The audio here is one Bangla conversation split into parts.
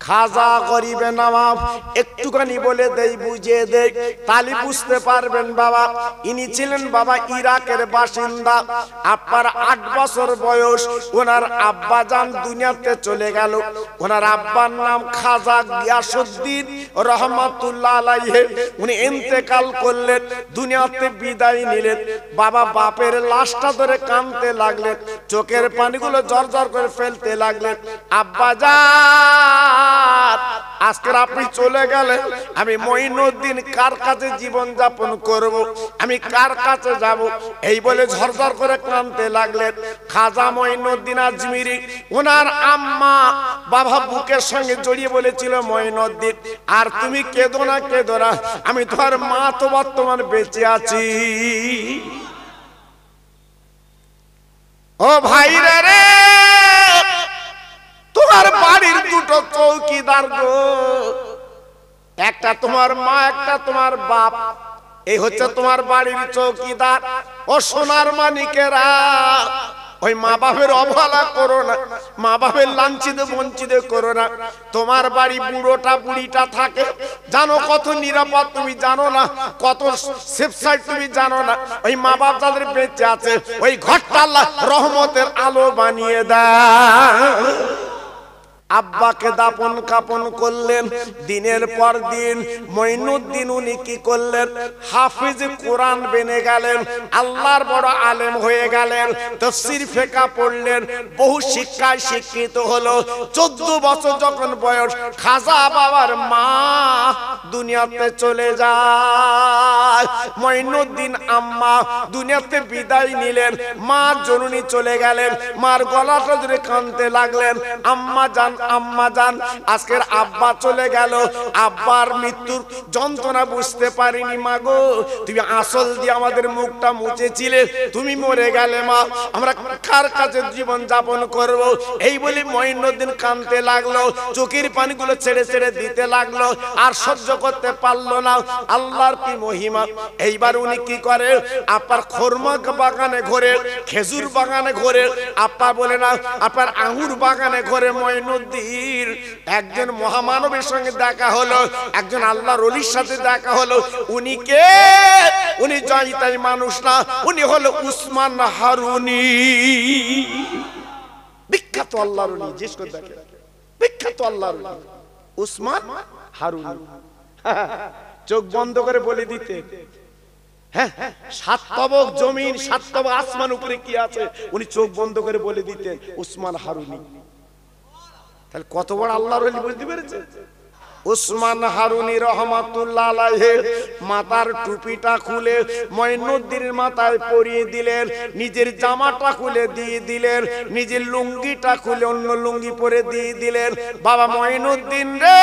খাজা গরিবে নওয়াব একটুখানি বলে দেই, বুঝিয়ে দেই, তালি বুঝতে পারবেন বাবা। ইনি ছিলেন বাবা ইরাকের বাসিন্দা। আপনার 8 বছর বয়স, ওনার আব্বা জান দুনিয়াতে চলে গেল। ওনার আব্বার নাম খাজা গিয়াসউদ্দিন রহমাতুল্লাহ আলাইহি। উনি ইন্তেকাল করলেন, দুনিয়াতে বিদায় নিলেন। বাবা বাপের লাশটা ধরে কাঁদতে লাগলেন, চোখের পানিগুলো জর্জর করে ফেলতে লাগলেন। আব্বা জান, আজকে আপনি চলে গেলে আমি মঈনুদ্দিন কার কাছে জীবন যাপন করব, আমি কার কাছে যাব, এই বলে ঝরঝর করে কাঁদতে লাগলেন। খাজা মঈনুদ্দিন আজমিরি ওনার আম্মা বাবা বুকের সঙ্গে জড়িয়ে বলেছিল, মঈনুদ্দিন আর তুমি কেঁদো না, কেঁদো না, আমি তোমার মা তো বর্তমান বেঁচে আছি। ও ভাইরা রে, তোমার বাড়ির দুটো চৌকিদার গো, একটা তোমার মা, একটা তোমার বাপ, এই হচ্ছে তোমার বাড়ির চৌকিদার। ও সোনার মানিকেরা, ওই মা বাপের অবহেলা করো না, মা বাপের লাঞ্ছিত বঞ্চিত করো না। তোমার বাড়ি বুড়োটা বুড়িটা থাকে, জানো কত নিরাপদ তুমি জানো না, কত সেফ সাইড তুমি জানো না। ওই মা বাপ যাদের বেঁচে আছে, ওই ঘরটা আল্লাহ রহমতের আলো বানিয়ে দেয়। আব্বাকে দাপন কাপন করলেন। দিনের পর দিন মঈনুদ্দিন উনি কি করলেন, হাফিজ কোরআন বেনে গেলেন, আল্লাহর বড় আলেম হয়ে গেলেন, তাফসীর ফিকহ পড়লেন, বহু শিক্ষায় শিক্ষিত হলো। 14 বছর যখন বয়স, খাজা বাবার মা দুনিয়াতে চলে যায়। মঈনুদ্দিন আম্মা দুনিয়াতে বিদায় নিলেন, মা জননী চলে গেলেন। মার গলাটা ধরে কাঁদতে লাগলেন, আম্মা জান, আম্মা জান, আজকের আব্বা চলে গেল, আব্বার মৃত্যুর যন্ত্রণা বুঝতে পারিনি মা গো, তুমি আসল দিয়ে আমাদের মুখটা মুছেছিলে, তুমি মরে গেলে মা, আমরা কার কাছে জীবন যাপন করব, এই বলে মঈনুদ্দিন কাঁদতে লাগলো, চোখের পানিগুলো ছেড়ে ছেড়ে দিতে লাগলো, আর সহ্য করতে পারলো না। আল্লাহর কি মহিমা। এইবার উনি কি করে, আপনার খরমা বাগানে ঘোরে, খেজুর বাগানে ঘোরে, আপা বলে না আপনার আঙ্গুর বাগানে ঘোরে। মঈনুদ্দিন একজন মহামানবের সঙ্গে দেখা হলো, একজন আল্লাহর ওলির সাথে দেখা হলো। উনি কে? উনি জয়িতাই মানুষ না, উনি হলো উসমান হারুনি, বিখ্যাত আল্লাহর ওলি। জিজ্ঞেস করে দেখেন, বিখ্যাত আল্লাহর ওলি উসমান হারুনি। চোখ বন্ধ করে বলে দিতে, হ্যাঁ 7 তবক জমিন 7 তবক আসমান উপরে কি আছে, উনি চোখ বন্ধ করে বলে দিতেন উসমান হারুনি। তাহলে কত বড় আল্লাহর ওলি বুঝতে পেরেছে? উসমান হারুনি রহমাতুল্লাহ আলাইহি মাথার টুপিটা খুলে মঈনুদ্দিনের মাথায় পরিয়ে দিলেন, নিজের জামাটা খুলে দিয়ে দিলেন, নিজের লুঙ্গিটা খুলে অন্য লুঙ্গি পরে দিয়ে দিলেন। বাবা মঈনুদ্দিন রে,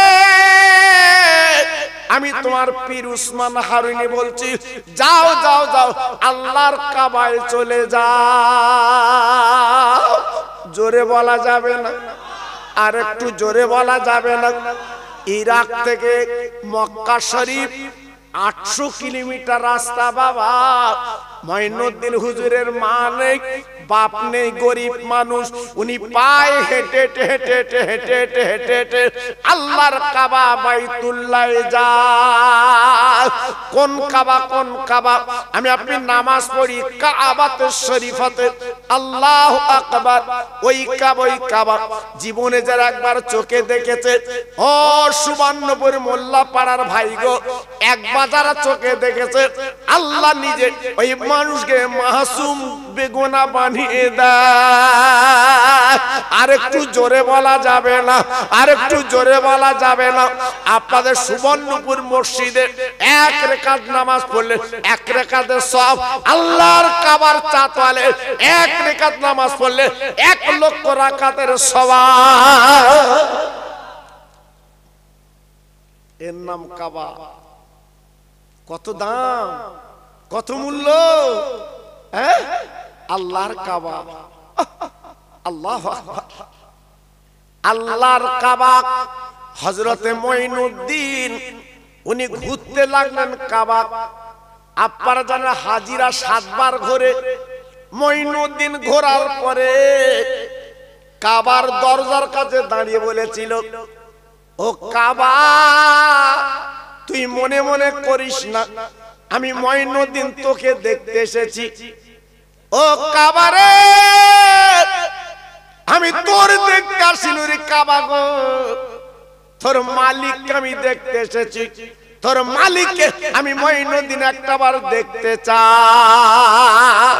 আমি তোমার পীর উসমান হারুনি বলছি, যাও যাও যাও, আল্লাহর কাবায় চলে যাও। জোরে বলা যাবে না? আর একটু জোরে বলা যাবে না? ইরাক থেকে মক্কা শরীফ 800 কিলোমিটার রাস্তা বাবা। মঈনুদ্দিন হুজুরের মা নেই, বাপ নেই, গরিব মানুষ, উনি পায়ে হেঁটে হেঁটে হেঁটে হেঁটে হেঁটে হেঁটে হেঁটে আল্লাহর কাবা বাইতুল্লাহে যায়। কোন কাবা? কোন কাবা? আমি আপনি নামাজ পড়ি কাবাতে শরীফাতে, আল্লাহু আকবার, ওই কাবা, ওই কাবা। জীবনে যারা একবার চোখে দেখেছে, ও সুবর্ণপুর মোল্লা পাড়ার ভাই গো, একবার যারা চোখে দেখেছে, আল্লাহ নিজে ওই মানুষকে মাসুম বেগুনা বানিয়ে দেয়। আর একটু জোরে বলা যাবে না? আর একটু জোরে বলা যাবে না? আপনাদের সুবর্ণপুর মসজিদে 1 রাকাত নামাজ পড়লে 1 রাকাতের সওয়াব, আল্লাহর কাবার চাতওয়ালে 1 রাকাত নামাজ পড়লে 1 লক্ষ রাকাতের সওয়াব। এর নাম কাবা। কত দাম, কত মূল্য, হ্যাঁ? আল্লাহর কাবা, আল্লাহু আকবার, আল্লাহর কাবা। হযরতে মঈনুদ্দিন উনি ঘুরতে লাগলেন কাবা। আপনারা জানেন হাজিরা 7 বার ঘোরে। মঈনুদ্দিন ঘোরার পরে কাবার দরজার কাছে দাঁড়িয়ে বলেছিল, ও ও কাবা, তুই মনে মনে করিস না আমি মঈনুদ্দিন তোকে দেখতে এসেছি। ও কাবা রে, আমি তোর দেখতে আসিনি রে কাবা গো, তোর মালিককে আমি দেখতে এসেছি। তোর মালিককে আমি মঈনুদ্দিন একটাবার দেখতে চাই।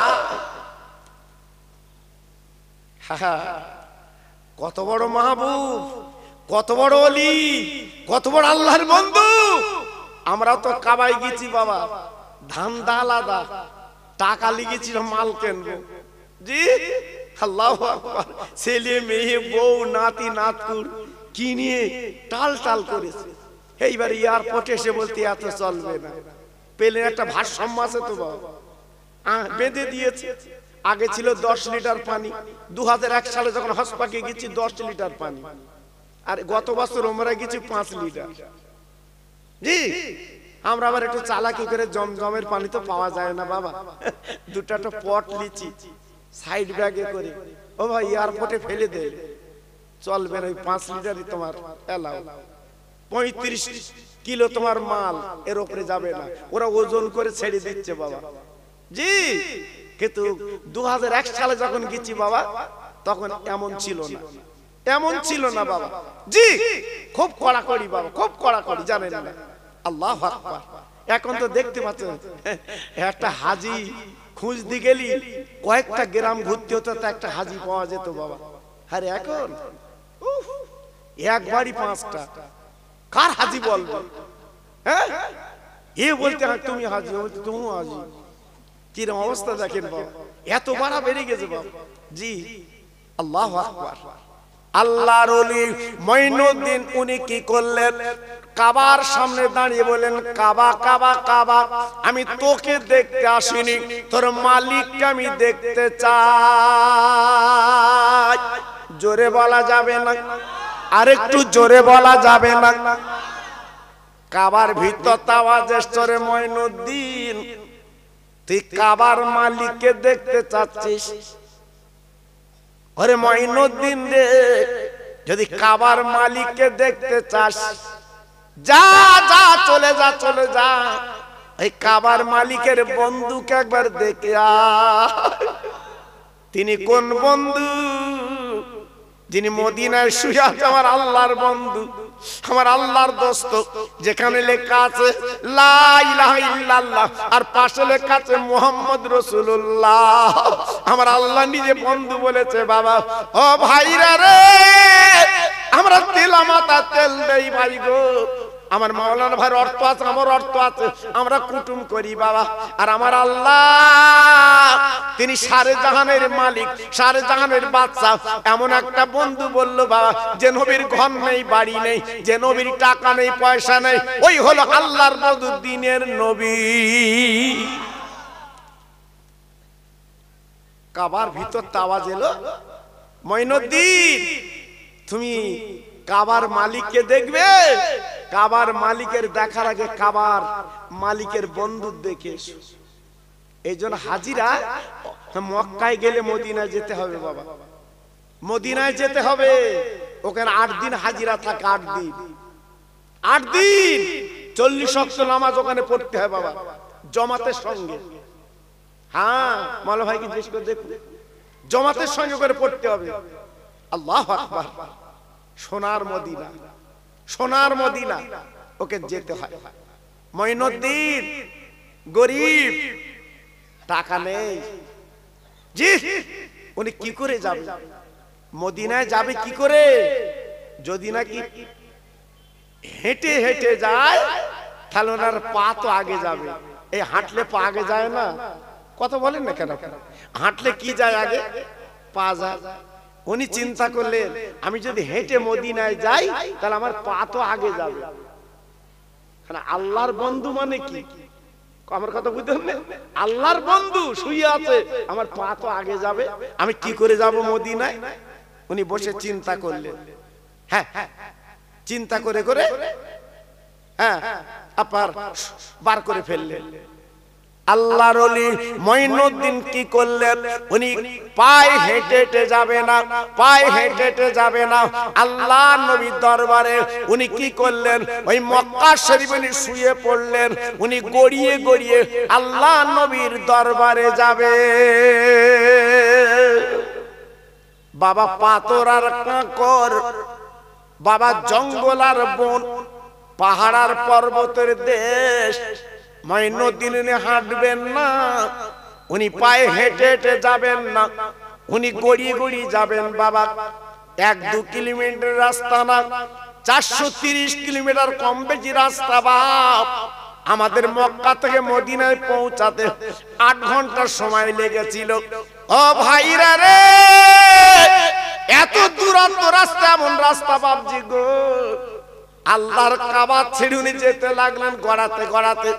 কত বড় মাহবুব, কত বড় ওলি, কত বড় আল্লাহর বন্ধু। আমরা তো কাবায় গেছি বাবা, ধান্দা আলাদা, টাকা লিখেছি মাল কিনবো। জি আল্লাহু আকবার, ছেলে মেয়ে বউ নাতি নাতকুর কিনিয়ে টাল টাল করেছে। এইবার এয়ারপোর্টে এসে বলতে এত চলবে না, পেলেন একটা ভারসাম্য আছে তো বাবা, বেঁধে দিয়েছে। আগে ছিল 10 লিটার পানি, 2001 সালে যখন হজ পাকে গেছি 10 লিটার পানি, আর গত বছর আমরা গেছি 5 লিটার। জি আমরা আবার একটু চালাকি করে জমজমের পানি তো পাওয়া যায় না বাবা, দুটো পট লিচি সাইড ব্যাগে করে ও ভাই এয়ারপোর্টে ফেলে দে, চলবে না। ওই 5 লিটারই তোমার এলাও, 35 কিলো তোমার মাল এর উপরে যাবে না, ওরা ওজন করে ছেড়ে দিচ্ছে বাবা। জি কিন্তু 2001 সালে যখন গেছি বাবা তখন এমন ছিল না, এমন ছিল না বাবা। জি খুব কড়াকড়ি বাবা, খুব কড়াকড়ি, জানেন না। আল্লাহু আকবার। এখন তো দেখতে পাচ্ছেন একটা হাজি খুঁজতে গেলি কয়েকটা গ্রাম ঘুরতে হতো তো একটা হাজি পাওয়া যেত বাবা। আরে এখন একবারই 5টা, কার হাজি বলবো? হ্যাঁ এ বলতে তুমি হাজি, বলতে তুমি হাজি, কিরম অবস্থা দেখেন বাবা, এত বাড়া বেড়ে গেছে বাবা। জি আল্লাহু আকবার। আল্লাহর ওলি মঈনুদ্দিন উনি কি করলেন, কাবার সামনে দাঁড়িয়ে বলেন, কাবা কাবা কাবা, আমি তোকে দেখতে আসিনি, তোর মালিককে আমি দেখতে চাই। জোরে বলা যাবে না? আরেকটু জোরে বলা যাবে না? কাবার ভিতর আওয়াজ এসছে, মঈনুদ্দিন তুই কাবার মালিককে দেখতে চাচ্ছিস? ওরে মঈনুদ্দিন রে, যদি কাবার মালিককে দেখতে চাস যা যা, চলে যা, চলে যা, এই কাবার মালিকের বন্ধুকে একবার দেখে আয়। তিনি কোন বন্ধু? যিনি মদিনায় শুয়ে আছে, আমার আল্লাহর বন্ধু, আমার আল্লাহর দোস্ত, যেখানে লেখা আছে লা ইলাহা ইল্লাল্লাহ আর পাশে লেখা আছে মুহাম্মদ রাসূলুল্লাহ। আমার আল্লাহ নিজে বন্ধু বলেছে বাবা, ও ভাইরা রে, আমরা তেলা মাথা তেল দেই ভাই গো। আমার মাওলানা ভাইয়ের অর্থ আছে, আমার অর্থ আছে, আমরা কুটুম করি বাবা। আর আমার আল্লাহ তিনি সারে জাহানের মালিক, সারে জাহানের বাদশা। এমন একটা বন্ধু বললো বাবা, যে নবীর ঘর নেই, বাড়ি নেই, যে নবীর টাকা নেই, পয়সা নেই, ওই হলো আল্লাহর বন্ধু, দ্বীনের নবী। কাবার ভিতর আওয়াজ এলো, মঈনুদ্দিন তুমি কাবার মালিককে দেখবে? কাবার মালিকের দেখার আগে কাবার মালিকের বন্ধু দেখে এসো। এই জন্য হাজিরা মক্কায় গেলে মদিনায় যেতে হবে বাবা, মদিনায় যেতে হবে। ওখানে 8 দিন হাজিরা থাকে, 8 দিন, 8 দিন 40 ওয়াক্ত নামাজ ওখানে পড়তে হয় বাবা, জামাতের সঙ্গে। হ্যাঁ মাওলানা ভাইকে জিজ্ঞেস করে দেখুন, জামাতের সঙ্গে করে পড়তে হবে। আল্লাহু আকবার। সোনার মদিনা, সোনার মদিনা, ওকে যেতে হয়। মঈনুদ্দিন গরিব, টাকা নেই। জি উনি কি করে যাবে মদিনায়? যাবে কি করে? যদি নাকি হেঁটে হেঁটে যায় তাহলে ওনার পা তো আগে যাবে। এই হাঁটলে পা আগে যায় না? কথা বলেন না কেন? হাঁটলে কি যায় আগে? পা যায়। উনি চিন্তা করলেন, আমি যদি হেঁটে মদিনায় যাই তাহলে আমার পা তো আগে যাবে। আল্লাহর বন্ধু মানে কি? আমার কথা বুঝতে হবে। আল্লাহর বন্ধু শুয়ে আছে, আমার পা তো আগে যাবে, আমি কি করে যাব মদিনায়? উনি বসে চিন্তা করলেন। হ্যাঁ চিন্তা করে করে হ্যাঁ আবার বার করে ফেললেন। আল্লাহর ওলি মঈনুদ্দিন কি করলেন? উনি পায়ে হেঁটে হেঁটে যাবে না, পায়ে হেঁটে হেঁটে যাবে না, আল্লাহ নবীর দরবারে উনি কি করলেন? ওই মক্কা শরীফে উনি শুয়ে পড়লেন, উনি গড়িয়ে গড়িয়ে আল্লাহ নবীর দরবারে যাবে। বাবা পাথর আর কাঁকর, বাবা জঙ্গল আর বন, পাহাড় আর পর্বতের দেশ, মঈনুদ্দিন হাঁটবেন না, উনি পায়ে হেঁটে হেঁটে যাবেন না, উনি গড়িয়ে গড়িয়ে যাবেন। বাবা 1-2 কিলোমিটার রাস্তা না, 430 কিলোমিটার কম বেশি রাস্তা। বাপ আমাদের মক্কা থেকে মদিনায় পৌঁছাতে 8 ঘন্টা সময় লেগেছিল। ও ভাইরা রে, এত দূরত্ব রাস্তা, এমন রাস্তা বাপজি গো। আল্লাহর কাবা ছেড়ে উনি যেতে লাগলেন গড়াতে গড়াতে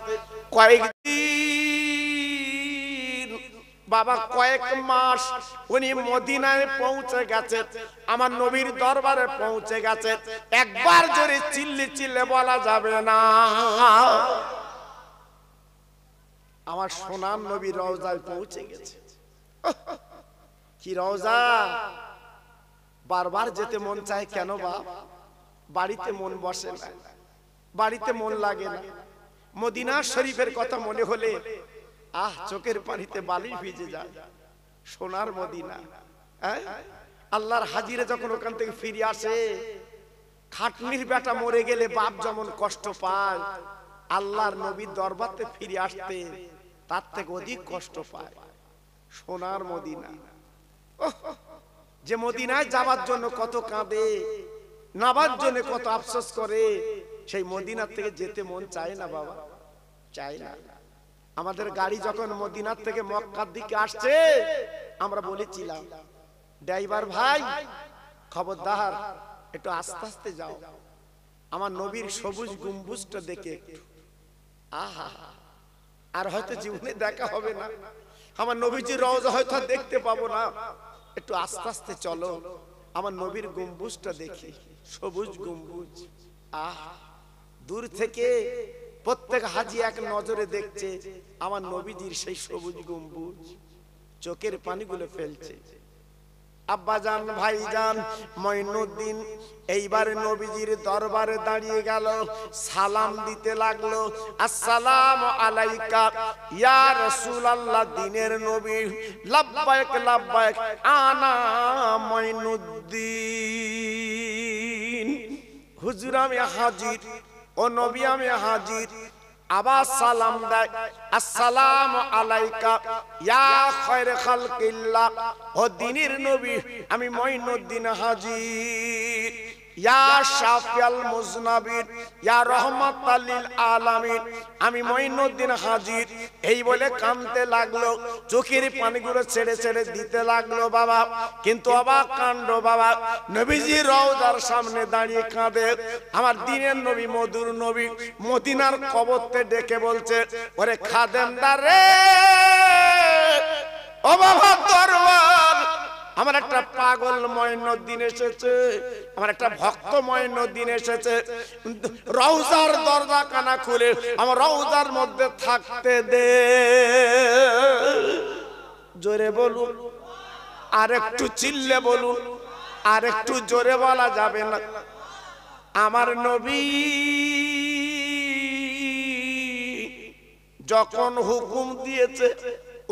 কয়েকদিন, বাবা কয়েক মাস উনি মদিনায় পৌঁছে গেছেন, আমার নবীর দরবারে পৌঁছে গেছেন। একবার জোরে চিল্লি চিল্লে বলা যাবে না, আমার সোনার নবীর রওজায় পৌঁছে গেছে। কি রওজা! বারবার যেতে মন চায় কেন বাপ? বাড়িতে মন বসে না, বাড়িতে মন লাগে না। মদিনা শরীফের কথা মনে হলে চোখের পানিতে বালি ভিজে যায়। সোনার মদিনা, আল্লাহর হাজিরে যখন ওখান থেকে ফিরে আসে, খাটনির বেটা মরে গেলে বাপ যেমন কষ্ট পায়, আল্লাহর নবীর দরবারে ফিরে আসতে তার থেকে অধিক কষ্ট পায়। সোনার মদিনা, যে মদিনায় যাবার জন্য কত কাঁদে, নাবার জন্য কত আফসোস করে, সেই মদিনার থেকে যেতে মন চায় না বাবা, চায় না। আমাদের গাড়ি যখন মদিনার থেকে মক্কার দিকে আসছে, আমরা বলেছিলাম ড্রাইভার ভাই খবরদার একটু আস্তে আস্তে যাও, আমার নবীর সবুজ গম্বুজটা দেখে একটু, আহা, আর হয়তো জীবনে দেখা হবে না, আমার নবীজির রওজা হয়তো দেখতে পাবো না, একটু আস্তে আস্তে চলো, আমার নবীর গম্বুজটা দেখি, সবুজ গম্বুজ। দূর থেকে প্রত্যেক হাজি এক নজরে দেখছে আমার নবীজির সেই সবুজ গম্বুজ, চোখের পানিগুলো ফেলছে। আব্বাজান ভাইজান মঈনুদ্দিন এইবার নবীজির দরবারে দাঁড়িয়ে গেল, সালাম দিতে লাগলো, আসসালামু আলাইকা ইয়া রাসূলুল্লাহ, দিনের নবী, লাব্বাইক লাব্বাইক, আনা মঈনুদ্দিন, হুজুর আমি হাজির, ও নবী আমি হাজির। আবার সালাম দেয়, আসসালামু আলাইকা ইয়া খায়রে খালকিল্লাহ, ও দিনের নবী আমি মঈনুদ্দিন হাজির। ইয়া শাফিয়াল মুজনাবির, ইয়া রাহমাতাল লিল আলামিন, আমি মঈনুদ্দিন হাজির। এই বলে কাঁদতে লাগলো, চোখের পানিগুলো ছেড়ে ছেড়ে দিতে লাগলো বাবা। কিন্তু অবাক কাণ্ড বাবা, নবীজি রওজার সামনে দাঁড়িয়ে কাঁদে। আমার দিনের নবী, মধুর নবী মদিনার কবরতে ডেকে বলছে, ওরে খাদেমদার রে, ও বাবা দরবার, আমার একটা পাগল মঈনুদ্দিন এসেছে, আমার একটা ভক্ত মঈনুদ্দিন এসেছে, রওজার দরজা কানা খুলে আমার রওজার মধ্যে থাকতে দে। জোরে বলুন, আর একটু চিল্লে বলুন, আর একটু জোরে বলা যাবে না? আমার নবী যখন হুকুম দিয়েছে,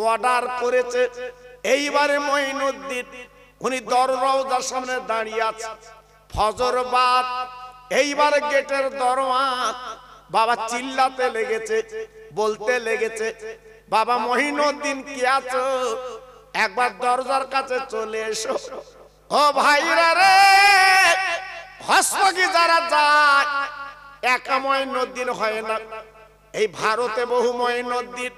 অর্ডার করেছে, এইবারে মঈনুদ্দিন উনি দরজার সামনে দাঁড়িয়ে আছে, ফজর বাদ, এইবার গেটের দরওয়াজ বাবা চিল্লাতে লেগেছে, বলতে লেগেছে, বাবা মঈনুদ্দিন কি আছো, একবার দরজার কাছে চলে এসো। ও ভাইরা রে, হসপকি যারা যায়, একা মঈনুদ্দিন হয় না, এই ভারতে বহু মঈনুদ্দিন,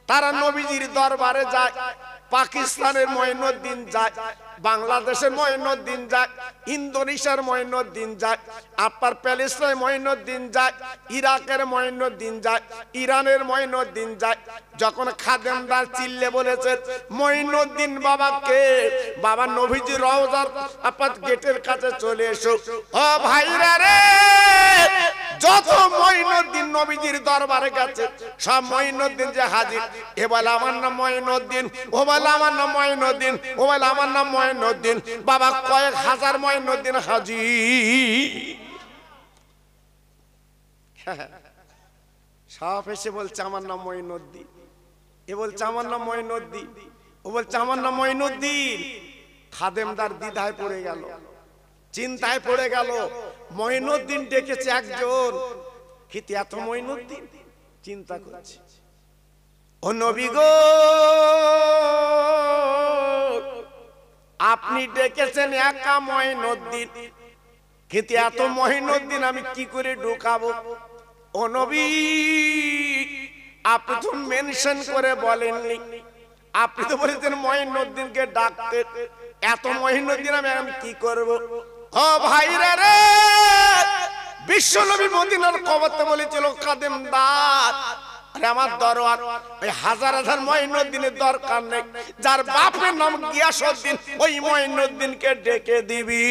তারা নবীজির দরবারে যায়। পাকিস্তানের মঈনুদ্দিন যায়, বাংলাদেশের মঈনুদ্দিন যায়, ইন্দোনেশিয়ার মঈনুদ্দিন যায়, আপনার প্যালেস্টাইন মঈনুদ্দিন যায়, ইরাকের মঈনুদ্দিন যায়, ইরানের মঈনুদ্দিন যায়। যখন খাদেমদার চিল্লে বলেছে মঈনুদ্দিন বাবাকে, বাবা নবীজি রওজার আপনার গেটের কাছে চলে এসো। ও ভাইরা রে, যত মঈনুদ্দিন নবীজির দরবারে গেছে, সব মঈনুদ্দিন যে হাজির। এ বলে আমার নাম মঈনুদ্দিন, ও বলে আমার নাম মঈনুদ্দিন, ও বলে আমার নাম মঈনুদ্দিন। বাবা কয়েক হাজার মঈনুদ্দিন হাজির। সব এসে বলছে আমার নাম মঈনুদ্দিন, এ বলছে আমার নাম মঈনুদ্দিন, ও বলছে আমার নাম মঈনুদ্দিন। খাদেমদার দ্বিধায় পড়ে গেল, চিন্তায় পড়ে গেল। মঈনুদ্দিন ডেকেছে একজন, কিন্তু এত মঈনুদ্দিন চিন্তা করছে। ও নবী গো, আপনি ডেকেছেন একা মঈনুদ্দিন, কিন্তু এত মঈনুদ্দিন আমি কি করে ঢোকাবো? ও নবী, আপনি তো মেনশন করে বলেননি, আপনি তো বলেছেন মঈনুদ্দিনকে ডাকতে, এত মঈনুদ্দিন আমি কি করব? ও ভাইরা রে, বিশ্ব নবী মদিনার কবরতে বলেছিল খাদেমদার, আরে আমার দরবার ওই হাজার হাজার মঈনুদ্দিনের দরকার নেই, যার বাপের নাম গিয়াসউদ্দিন ওই মঈনুদ্দিনকে ডেকে দিবি।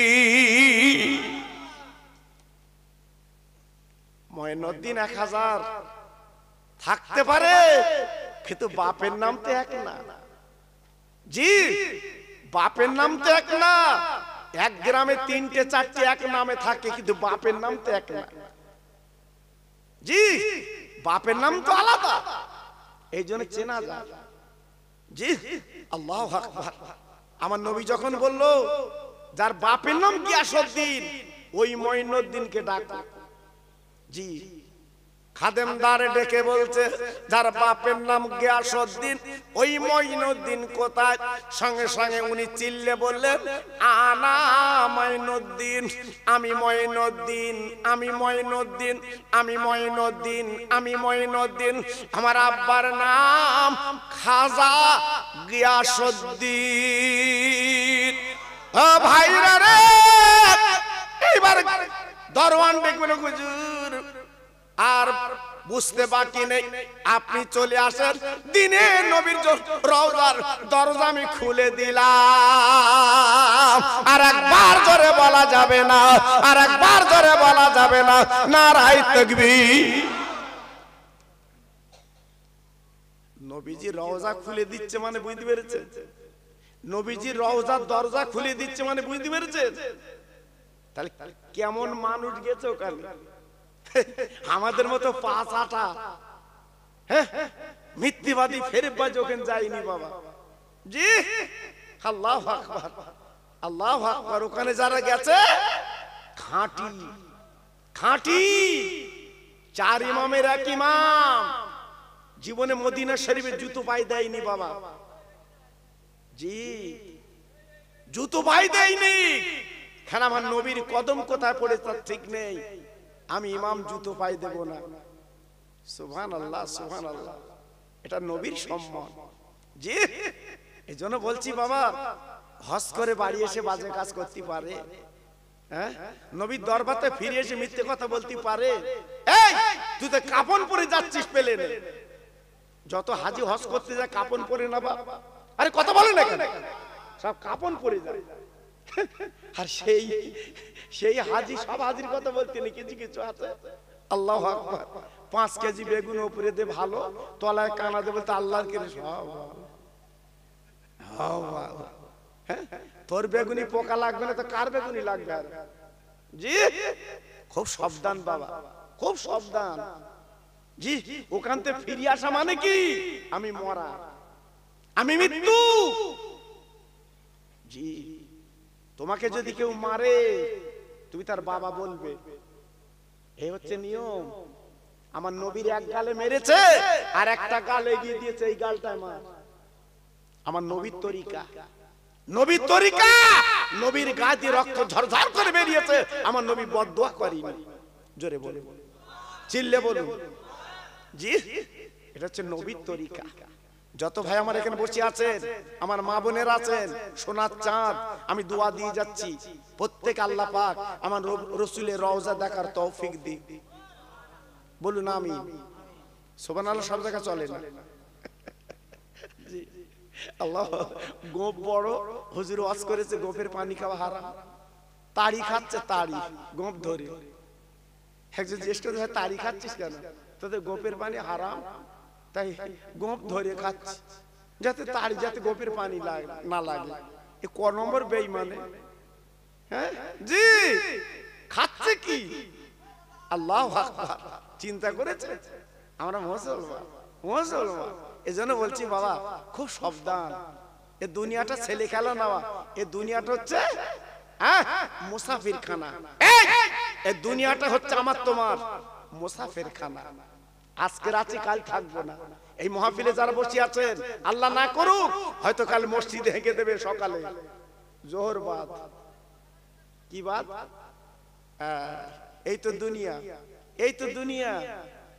মঈনুদ্দিন 1000 থাকতে পারে, কিন্তু বাপের নাম তো এক না। জি, বাপের নাম তো এক না। এক গ্রামে 3টে 4টে এক নামে থাকে, কিন্তু বাপের নাম তো এক না। জি, বাপের নাম তো আলাদা, এই জন্য চেনা যায়। জি, আল্লাহু আকবার। আমার নবী যখন বলল যার বাপের নাম গিয়াসউদ্দিন ওই মঈনুদ্দিনকে ডাকো। জি, খাদেমদার ডেকে বলছে যার বাপের নাম গিয়াসউদ্দিন ওই মঈনুদ্দিন কোথায়? সঙ্গে সঙ্গে উনি চিল্লে বললেন, আনা মঈনুদ্দিন, আমি মঈনুদ্দিন, আমি মঈনুদ্দিন, আমি মঈনুদ্দিন, আমি মঈনুদ্দিন। আমার আব্বার নাম খাজা গিয়াসউদ্দিন। ও ভাইরা রে, এইবার দরওয়ান দেখবেন হুজুর আর বুঝতে বাকি নেই, আপনি চলে আসেন, দিনে নবীর রওজার দরজা আমি খুলে দিলাম। আর একবার জোরে বলা যাবে না, আর একবার জোরে বলা যাবে না, নারায়ে তাকবীর। নবীজি রওজা খুলে দিচ্ছে মানে বুঝতে পেরেছেন? নবীজি রওজার দরজা খুলে দিচ্ছে মানে বুঝতে পেরেছেন? তাহলে কেমন মানুষ গেছে ওখানে? আমাদের মতো পাঁচ আটা মিথ্যাবাদী ফেরেববাজ ওখানে যায়নি বাবা। জি, আল্লাহু আকবার, আল্লাহু আকবার। ওখানে যারা গেছে খাঁটি খাঁটি, 4 ইমামের এক ইমাম জীবনে মদিনা শরীফে জুতো পায়ে দেয়নি বাবা। জি, জুতো পায়ে দেয়নি। কেন? আমার নবীর কদম কোথায় পড়ে তার ঠিক নেই, আমি ইমাম জুতো পাই দেব না। সুবহানাল্লাহ, সুবহানাল্লাহ, এটা নবীর সম্মান। জি, এজন্য বলছি বাবা, হজ করে বাড়ি এসে বাজে কাজ করতে পারে? হ্যাঁ, নবীর দরবারে ফিরে এসে মিথ্যে কথা বলতে পারে? এই তুই তো কাফন পরে যাচ্ছিস পেলে না। যত হাজি হজ করতে যায় কাফন পরে না বাবা। আরে কথা বলে না কেন? সব কাফন পরে যায়। আর সেই হাজি সব হাজির কথা বলতে নেই, কিছু কিছু আছে। আল্লাহু আকবার। 5 কেজি বেগুন উপরে দে ভালো, তলায় কানা দে বলতে আল্লাহর কেরে সব। তোর বেগুনি পোকা লাগবে না তো কার বেগুনি লাগবে? জি, খুব সাবধান বাবা, খুব সাবধান। জি, ওখান থেকে ফিরে আসা মানে কি? আমি মরা, আমি মৃত্যু। জি, তোমাকে যদি কেউ মারে তুমি তার বাবা বলবে, এই হচ্ছে নিয়ম। আমার নবীর এক গালে মেরেছে আর একটা গাল এগিয়ে দিয়েছে, এই গালটায় মার। আমার নবীর তরিকা, নবীর তরিকা, নবীর গায়ে দিয়ে রক্ত ঝরঝর করে বেরিয়েছে। আমার নবী বদদোয়া করেনি। জোরে বলে, চিল্লে বলুন। জি, এটা হচ্ছে নবীর তরিকা। যত ভাই আমার এখানে বসে আছেন, আমার মা বোনেরা আছেন, সোনার চাঁদ, আমি দোয়া দিয়ে যাচ্ছি প্রত্যেক আল্লাহ পাক আমার রাসূলের রওজা দেখার তৌফিক দিক। বলুন আমিন। সুবহানাল্লাহ সব জায়গা চলে না। জি, আল্লাহ। গোপ বড়, হুজুর ওয়াজ করেছে গোপের পানি খাওয়া হারাম। তাড়ি খাচ্ছে, তাড়ি গোপ ধরে। একজন জ্যেষ্ঠ তাড়ি খাচ্ছিস কেন? তোদের গোপের পানি হারাম, তাই গোপ ধরে খাচ্ছি যাতে তাড়ি, যাতে গোপের পানি না লাগে। এ ক নম্বর বেঈমানে? হ্যাঁ জি, খাচ্ছে কি? আল্লাহু আকবার। চিন্তা করেছে? আমরা মুসলমান, মুসলমান। এজন্য বলছি বাবা খুব সাবধান। এ দুনিয়াটা ছেলে খেলা না, এ দুনিয়াটা হচ্ছে মুসাফির খানা। এই দুনিয়াটা হচ্ছে আমার তোমার মুসাফির খানা। আজকে রাতে কাল থাকবো না। এই মাহফিলে যারা বসে আছেন, আল্লাহ না করুক হয়তো কাল মসজিদে হেঁকে দেবে সকালে জোহর বাদ। কি বাদ? এই তো দুনিয়া, এই তো দুনিয়া।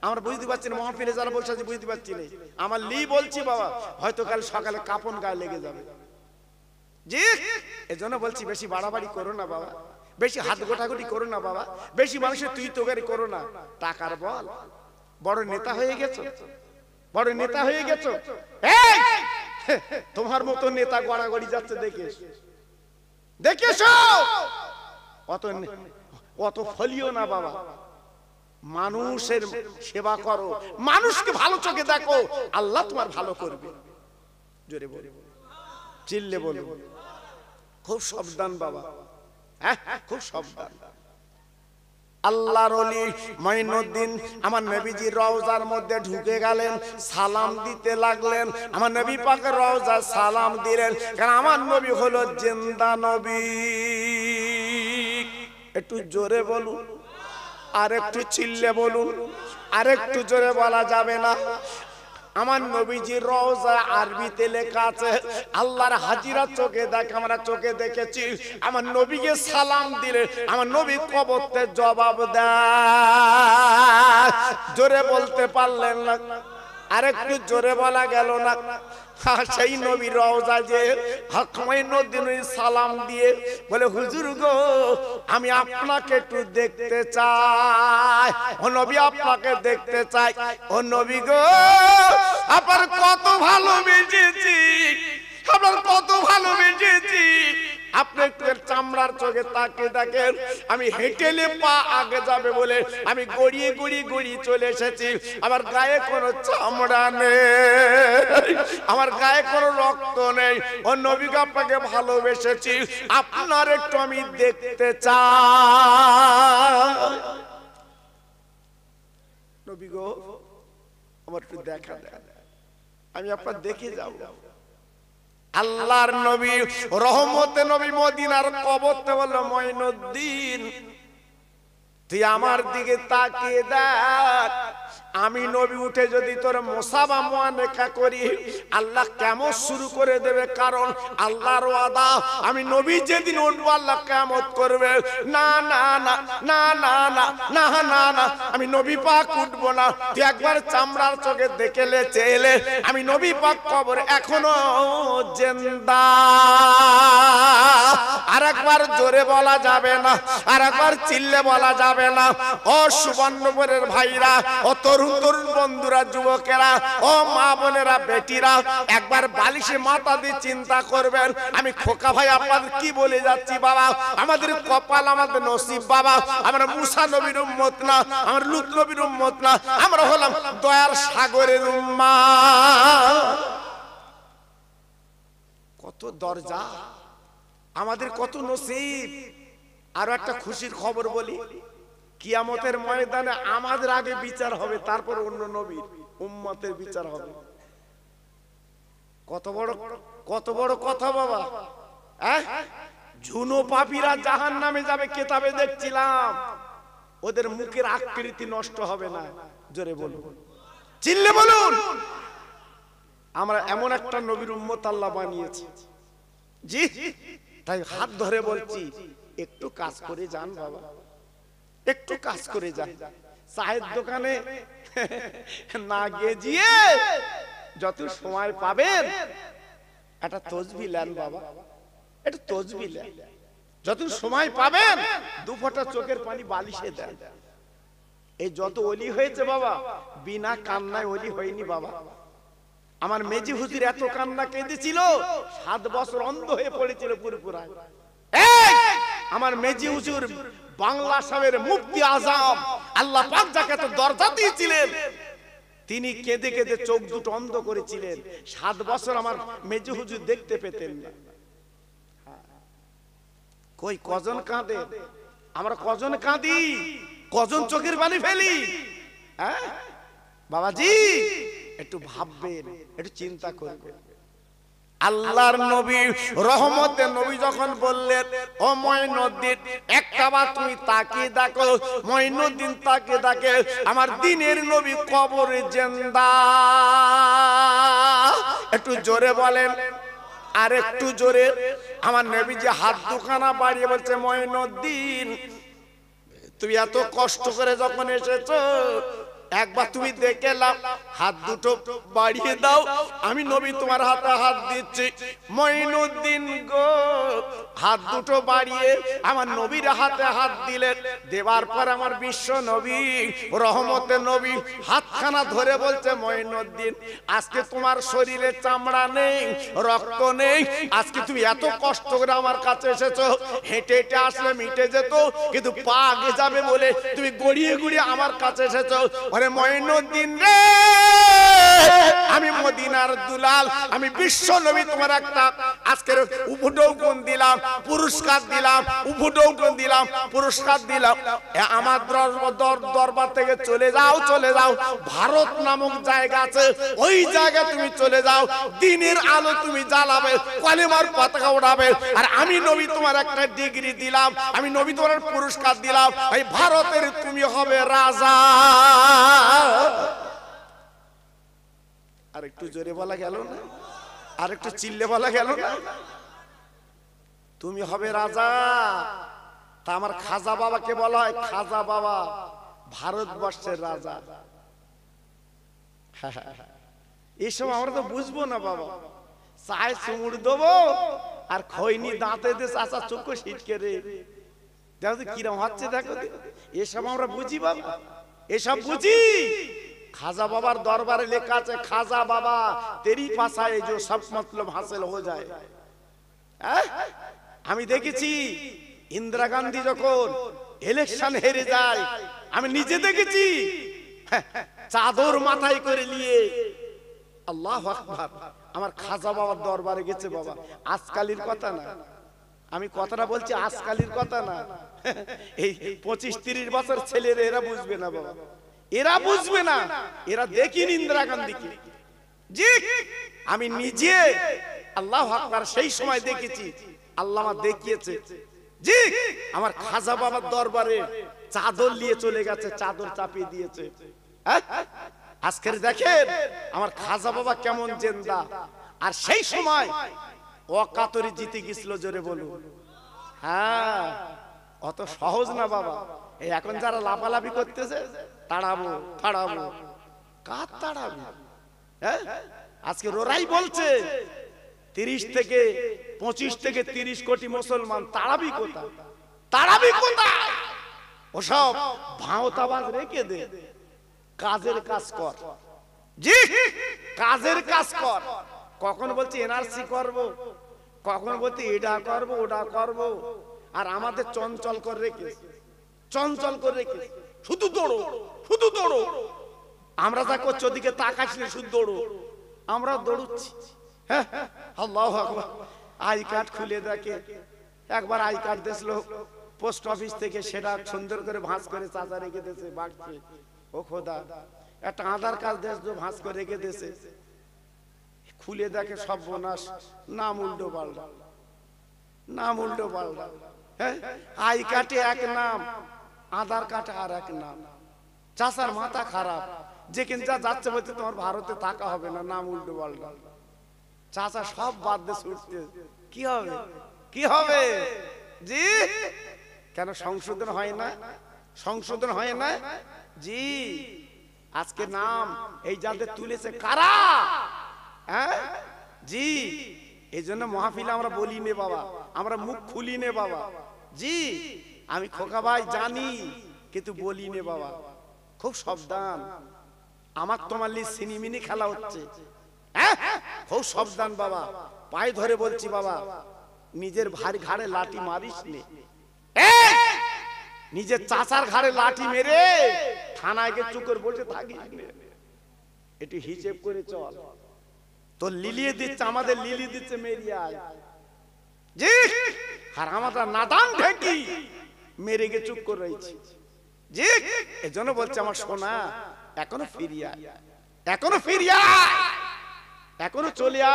আমরা বুঝতে পারছি না, মাহফিলে যারা বসে আছে বুঝতে পারছি না। আমার লি বলছি বাবা হয়তো কাল সকালে কাপন গায়ে লেগে যাবে। জি, এজন্য বলছি বেশি বাড়াবাড়ি করো না বাবা, বেশি হাত গোটাগুটি করো না বাবা, বেশি মানুষের তুই তোগারি করো না। টাকার বল, বড় নেতা হয়ে গেছো, বড় নেতা হয়ে গেছো। তোমার মতো নেতা গড়াগড়ি যাচ্ছে দেখেছো। অত অত ফলিও না বাবা, মানুষের সেবা করো, মানুষকে ভালো চোখে দেখো, আল্লাহ তোমার ভালো করবে। জোরে বলে, চিল্লে বলো, খুব সাবধান বাবা, হ্যাঁ খুব সাবধান। আল্লাহর ওলি মঈনুদ্দিন আমার নবীজির রওজার মধ্যে ঢুকে গেলেন, সালাম দিতে লাগলেন। আমার নবী পাকের রওজা সালাম দিলেন, কারণ আমার নবী হলো জিন্দা নবী। একটু জোরে বলুন, আর একটু চিল্লে বলুন, আর একটু জোরে বলা যাবে না? আমার নবীজির রওজা আরবিতে লেখা আছে, আল্লাহর হাজিরা চোখে দেখে, আমরা চোখে দেখেছি। আমার নবীকে সালাম দিলে আমার নবী কবরতে জবাব দেয়। জোরে বলতে পারলেন না? আরেকটু জোরে বলা গেল না? সেই নবীর রওজা যে মঈনুদ্দিন সালাম দিয়ে বলে, হুজুর গো আমি আপনাকে একটু দেখতে চাই। ও নবী আপনাকে দেখতে চাই। ও নবী গো আপনার কত ভালোবেসেছি, আপনার কত ভালোবেসেছি। আপনি একটু চামড়ার চোখে তাকিয়ে দেখেন, আমি হেঁটেলে পা আগে যাবে বলে আমি গড়িয়ে গড়িয়ে গড়িয়ে চলে এসেছি। আমার গায়ে কোনো চামড়া নেই, আমার গায়ে কোনো রক্ত নেই। ও নবী গো আপনাকে ভালোবেসেছি, আপনার একটু আমি দেখতে চাই। নবী গো আমার একটু দেখা দেন, আমি আপনার দেখে যাব। আল্লাহর নবী রহমতে নবী মদিনার কবরতে বলল, মঈনুদ্দিন তুই আমার দিকে তাকিয়ে দেখ, আমি নবী উঠে যদি তোর মুসাফা মুআনাকা করি আল্লাহ কিয়ামত শুরু করে দেবে। কারণ আল্লাহর ওয়াদা, আমি নবী যেদিন উঠব আল্লাহ কিয়ামত করবে। না না না না না না না না না, আমি নবী পাক উঠব না। তুই একবার চামড়ার চোখে দেখে লে, চেলে আমি নবী পাক কবর এখনো জিন্দা। আর একবার জোরে বলা যাবে না, আর একবার চিল্লে বলা যাবে না। ও সুবর্ণপুরের ভাইরা, ও তরুণ তরুণ বন্ধুরা, যুবকেরা, ও মা বোনেরা, বেটিরা, একবার বালিশে মাথা দিয়ে চিন্তা করবেন, আমি খোকা ভাই আপনাদের কি বলে যাচ্ছি বাবা। আমাদের কপাল, আমাদের নসিব বাবা, আমরা মুসা নবীর উম্মত না, আমরা লূত নবীর উম্মত না, আমরা হলাম দয়ার সাগরের উম্মাহ। কত দরজা, আমাদের কত নসিব। আরো একটা খুশির খবর বলি, কিয়ামতের ময়দানে আমাদের আগে বিচার হবে, তারপর অন্য নবীর উম্মতের বিচার হবে। কত বড় কথা বাবা। ঝুনো পাপীরা জাহান্নামে যাবে, কিতাবে দেখছিলাম। ওদের মুখের আকৃতি নষ্ট হবে না। জোরে বলুন, চিল্লে বলুন। আমরা এমন একটা নবীর উম্মত আল্লাহ বানিয়েছি, জি তাই হাত ধরে বলছি একটু কাজ করে যান বাবা, একটু কাজ করে যান। চায়ের দোকানে না গিয়ে যত সময় পাবেন একটা তসবিহ নেন বাবা, একটা তসবিহ নেন। যত সময় পাবেন দু ফোঁটা চোখের পানি বালিশে দেন। এই যত ওলি হয়েছে বাবা, বিনা কান্নায় ওলি হয়নি বাবা। আমার মেজি হুজুর এত কান্না কেঁদেছিল, 7 বছর অন্ধ হয়ে পড়েছিল পুরপুরায়। আমার মেজি হুজুর বাংলা সাহেবের মুফতি আজম, আল্লাহ পাক যাকে এত দরজা দিয়েছিলেন, তিনি কেঁদে কেঁদে চোখ দুটো অন্ধ করেছিলেন। 7 বছর আমার মেজু হুজুর দেখতে পেতেন না। কই কজন কাঁদে, আমরা কজন কাঁদি, কজন চোখের পানি ফেলি? হ্যাঁ বাবাজি, একটু ভাববেন, একটু চিন্তা করবেন। আল্লাহর নবী রহমতের নবী যখন বললেন, ও মঈনুদ্দিন একটাবার তুমি তাকিয়ে দেখো, মঈনুদ্দিন তাকিয়ে দেখে আমার দিনের নবী কবরে জিন্দা। একটু জোরে বলেন, আর একটু জোরে। আমার নবী যে হাত দুখানা বাড়িয়ে বলছে, মঈনুদ্দিন তুমি এত কষ্ট করে যখন এসেছো, একবার তুমি দেখে নাও, হাত দুটো বাড়িয়ে দাও, আমি নবী তোমার হাতে হাত দিচ্ছি। মঈনুদ্দিন গো হাত দুটো বাড়িয়ে আমার নবীর হাতে হাত দিলেন। দেওয়ার পর আমার বিশ্ব নবী রহমতের নবী হাতখানা ধরে বলছে, মঈনুদ্দিন আজকে তোমার শরীরে চামড়া নেই, রক্ত নেই, আজকে তুমি এত কষ্ট করে আমার কাছে এসেছো, হেঁটে হেঁটে আসলে মিটে যেত, কিন্তু পা আগে যাবে বলে তুমি গড়িয়ে গড়িয়ে আমার কাছে এসেছো। আরে মঈনুদ্দিন রে, আমি মদিনার দুলাল, আমি বিশ্ব নবী তোমার একটা আজকের উপঢৌকন দিলাম, পুরস্কার দিলাম, উপঢৌকন দিলাম, পুরস্কার দিলাম। আমার দরবার থেকে চলে যাও, চলে যাও, ভারত নামক জায়গা আছে, ওই জায়গায় তুমি চলে যাও, দিনের আলো তুমি জ্বালাবে, কলেমার পতাকা ওড়াবে, আর আমি নবী তোমার একটা ডিগ্রি দিলাম, আমি নবী তোমার পুরস্কার দিলাম, এই ভারতের তুমি হবে রাজা। আর একটু জোরে বলা গেল না, আর একটু চিল্লে বলা গেল না, তুমি হবে রাজা। তা আমার খাজা বাবাকে বলা হয় খাজা বাবা, ভারতবর্ষের রাজা। এইসব আমরা তো বুঝবো না বাবা, চায় চুমুর দেবো আর খৈনি দাঁতে দিয়ে চাচা চোখ ছিটকে রে, দেখো কিরম হচ্ছে, দেখো এসব আমরা বুঝি বাবা, এসব বুঝি। খাজা বাবার দরবারে লেখা আছে, খাজা বাবা তেরি পাশায় যে সব মতলব হাসিল হয়ে যায়। আমি দেখেছি ইন্দিরা গান্ধী যখন ইলেকশন হেরে যায়, আমি নিজে দেখেছি চাদর মাথায় করে নিয়ে আল্লাহু আকবার আমার খাজা বাবার দরবারে গেছে। বাবা আজকালের কথা না, আমি কথাটা বলছি আজকালের কথা না, এই 25-30 বছর ছেলেরা এরা বুঝবে না বাবা, এরা বুঝবে না, এরা দেখিনি ইন্দিরা গান্ধীকে। জি আমি নিজে আল্লাহু আকবার সেই সময় দেখেছি, আল্লাহ আমার দেখিয়েছে। জি আমার খাজা বাবার দরবারে চাদর নিয়ে চলে গেছে, চাদর চাপিয়ে দিয়েছে। আজকের দেখেন আমার খাজা বাবা কেমন জিন্দা। আর সেই সময় অকাতরে জিতে গেছিল, জোরে বলুন। হ্যাঁ অত সহজ না বাবা। এই এখন যারা লাফালাফি করতেছে, তাড়াবো তাড়াবো, কার তাড়াবো? হ্যাঁ আজকে ওরাই বলছে 30 থেকে 25 থেকে 30 কোটি মুসলমান, তাড়াবি কোথায়, তাড়াবি কোথায়? ওসব ভাঁওতাবাজ রেখে দে, কাজের কাজ কর। জি কাজের কাজ কর। কখন বলছি এনআরসি করব, কখন বলছি এটা করব ওটা করব, আর আমাদের চঞ্চল করে রেখে, চঞ্চল করে রেখে শুধু দৌড়ো, শুধু দৌড়ো। আমরা যা করছি ওদিকে তাকাস না, শুধু দৌড়ো, আমরা দৌড়ুচ্ছি। হ্যাঁ আল্লাহু আকবার। আই কার্ড খুলে দেখে, একবার আই কার্ড দিয়েছিল পোস্ট অফিস থেকে, সেটা সুন্দর করে ভাঁজ করে চাচা রেখে দিয়েছে, বাড়ছে। ও খোদা, একটা আধার কার্ড দিয়েছে ভাঁজ করে রেখে দিয়েছে, খুলে দেখে সব বোনাস, নাম উল্টো পাল্টা, নাম উল্টো পাল্টা। হ্যাঁ আই কার্ডে এক নাম, আধার কার্ডে আর এক নাম। চাচার মাথা খারাপ, যেখানে যা যাচ্ছে বলতে তোমার ভারতে থাকা হবে না, নাম উল্টো পাল্টা। চাচা সব বাদ দিয়ে ছুটতে, কি হবে কি হবে? জি কেন সংশোধন হয় না, সংশোধন হয় না? জি আজকে নাম এই যাদের তুলেছে কারা? হ্যাঁ জি এই জন্য মাহফিলে আমরা বলি নে বাবা, আমরা মুখ খুলি নে বাবা। জি আমি খোকা ভাই জানি, কিন্তু বলি নে বাবা, খুব সাবধান। আমার তোমার লি সিনিমিনি খেলা হচ্ছে, খুব সাবধান বাবা। পায়ে ধরে বলছি বাবা, নিজের ভারী ঘাড়ে লাঠি মারিস নে। নিজের চাচার ঘাড়ে লাঠি মেরে থানায় গিয়ে চুকর বসে থাকি, একটু হিসেব করে চল। তো লিলিয়ে দিচ্ছে, আমাদের লিলি দিচ্ছে মেরিয়ায় জি, আর আমরা নাদান ঢেকি মেরে গিয়ে চুপ করে রয়েছি জি। এজন্য বলছে আমার সোনা এখনো ফিরিয়া, এখনো ফিরিয়া, এখনো চলিয়া।